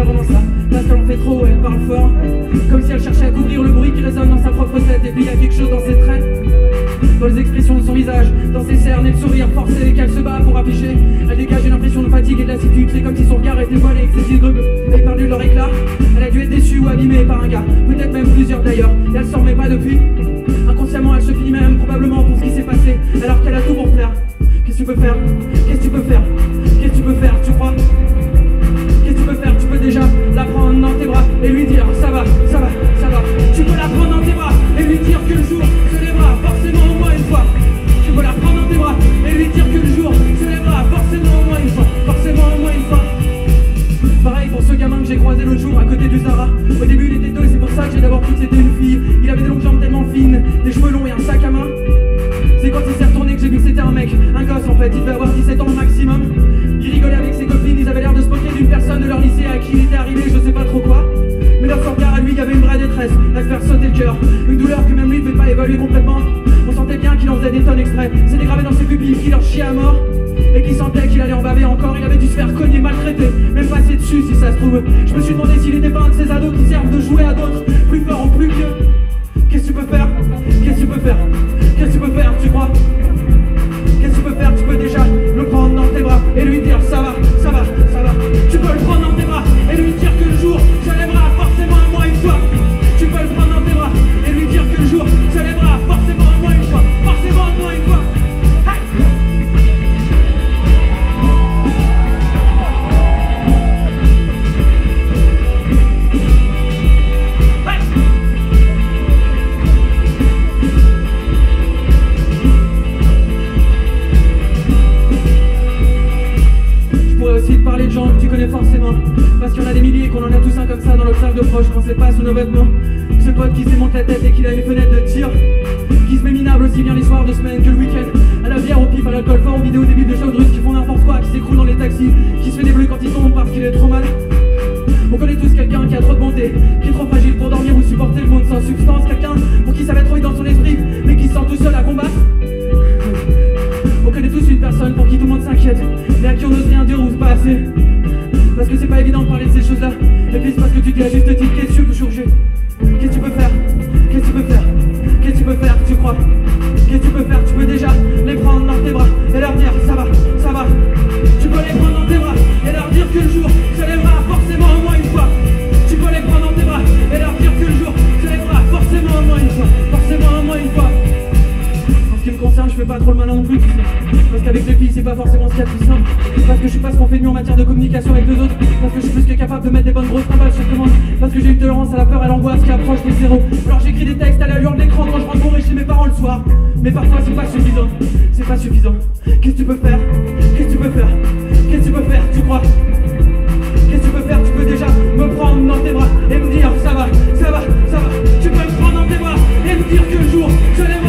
pas vraiment ça, parce qu'elle en fait trop, elle parle fort, comme si elle cherchait à couvrir le bruit qui résonne dans sa propre tête. Et puis il y a quelque chose dans ses traits, dans les expressions de son visage, dans ses cernes et le sourire forcé qu'elle se bat pour afficher. Elle dégage une impression de fatigue et de lassitude, c'est comme si son regard était voilé et que ses yeux bleus avaient perdu leur éclat. Elle a dû être déçue ou abîmée par un gars, peut-être même plusieurs d'ailleurs, et elle s'en remet pas depuis. Inconsciemment elle se finit même probablement pour ce qui s'est passé, alors qu'elle a tout pour plaire. Qu'est-ce que tu peux faire? Qu'est-ce que tu peux faire? Qu'est-ce que tu peux faire, tu crois? Qu'est-ce que tu peux faire? Tu peux déjà la prendre dans tes bras et lui dire ça va, ça va, ça va. Tu peux la prendre dans tes bras et lui dire que le jour se lèvera forcément au moins une fois. Tu peux la prendre dans tes bras et lui dire que le jour se lèvera forcément au moins une fois. Forcément au moins une fois. Pareil pour ce gamin que j'ai croisé l'autre jour à côté du Zara. Au début il était tôt et c'est pour ça que j'ai d'abord cru que c'était une fille. Il avait des longues jambes tellement fines, des cheveux longs et un sac à main. C'est quand il s'est retourné que j'ai vu que c'était un mec, un gosse en fait, il devait avoir 17 ans au maximum. Il rigolait avec ses copines, ils avaient l'air de se moquer d'une personne de leur lycée à qui il était arrivé je sais pas trop quoi. Mais dans son regard à lui il y avait une vraie détresse, à se faire sauter le cœur. Une douleur que même lui ne pouvait pas évaluer complètement. On sentait bien qu'il en faisait des tonnes exprès, c'était gravé dans ses pupilles qu'il leur chiait à mort. Et qu'il sentait qu'il allait en baver encore, il avait dû se faire cogner, maltraiter, même passer dessus si ça se trouve. Je me suis demandé s'il était pas un de ces ados qui servent de jouer à d'autres, plus forts ou plus vieux. Qu'est-ce que tu peux faire? Qu'est-ce que tu peux faire? Qu'est-ce que tu peux faire, tu crois? Qu'est-ce que tu peux faire? Tu peux déjà le prendre dans tes bras et lui dire ça va, ça va, ça va. Tu peux le prendre dans tes bras et lui dire que le jour se lèvera forcément au moins une fois. Tu peux le prendre dans tes bras et lui dire que le jour se lèvera forcément au moins une fois. Forcément au moins une fois. Parler de gens que tu connais forcément, parce qu'il y en a des milliers, qu'on en a tous un comme ça dans notre cercle de proches, qu'on sait pas sous nos vêtements. Ce pote qui se démonte la tête et qu'il a une fenêtre de tir, qui se met minable aussi bien les soirs de semaine que le week-end. À la bière, au pif, à l'alcool fort, aux vidéos débiles de shows de russes qui font n'importe quoi, qui s'écroulent dans les taxis, qui se fait des bleus quand il tombe parce qu'il est trop mal. On connaît tous quelqu'un qui a trop de bonté, qui est trop fragile pour dormir ou supporter le monde sans substance. Quelqu'un pour qui ça va être trop vite dans son esprit, mais qui se sent tout seul à combattre. On connaît tous une personne pour qui tout le monde s'inquiète, mais à qui on n'ose rien dire ou pas assez. Parce que c'est pas évident de parler de ces choses-là. Et puis c'est parce que tu dis à juste titre, qu'est-ce que tu peux changer? Qu'est-ce que tu peux faire? Qu'est-ce que tu peux faire? Qu'est-ce que tu peux faire, tu crois? Qu'est-ce que tu peux faire? Tu peux déjà les prendre dans tes bras et leur dire ça va, ça va. Tu peux les prendre dans tes bras et leur dire que le jour se lèvera forcément au moins une fois. Tu peux les prendre dans tes bras et leur dire que le jour se lèvera forcément au moins une fois. Forcément au moins une fois. En ce qui me concerne, je fais pas trop le malin non plus, tu sais. Parce qu'avec les filles, c'est pas forcément ce qu'il y a de plus simple. Parce que je suis pas ce qu'on fait de mieux en matière de communication avec les autres. Parce que je suis plus que capable de mettre des bonnes grosses trimbales chaque demande. Parce que j'ai une tolérance à la peur et à l'angoisse qui approche des zéros. Alors j'écris des textes à l'allure de l'écran quand je rentre bourré chez mes parents le soir. Mais parfois c'est pas suffisant, c'est pas suffisant. Qu'est-ce que tu peux faire? Qu'est-ce que tu peux faire? Qu'est-ce que tu peux faire, tu crois? Qu'est-ce que tu peux faire? Tu peux déjà me prendre dans tes bras et me dire ça va, ça va, ça va. Tu peux me prendre dans tes bras et me dire que le jour se lève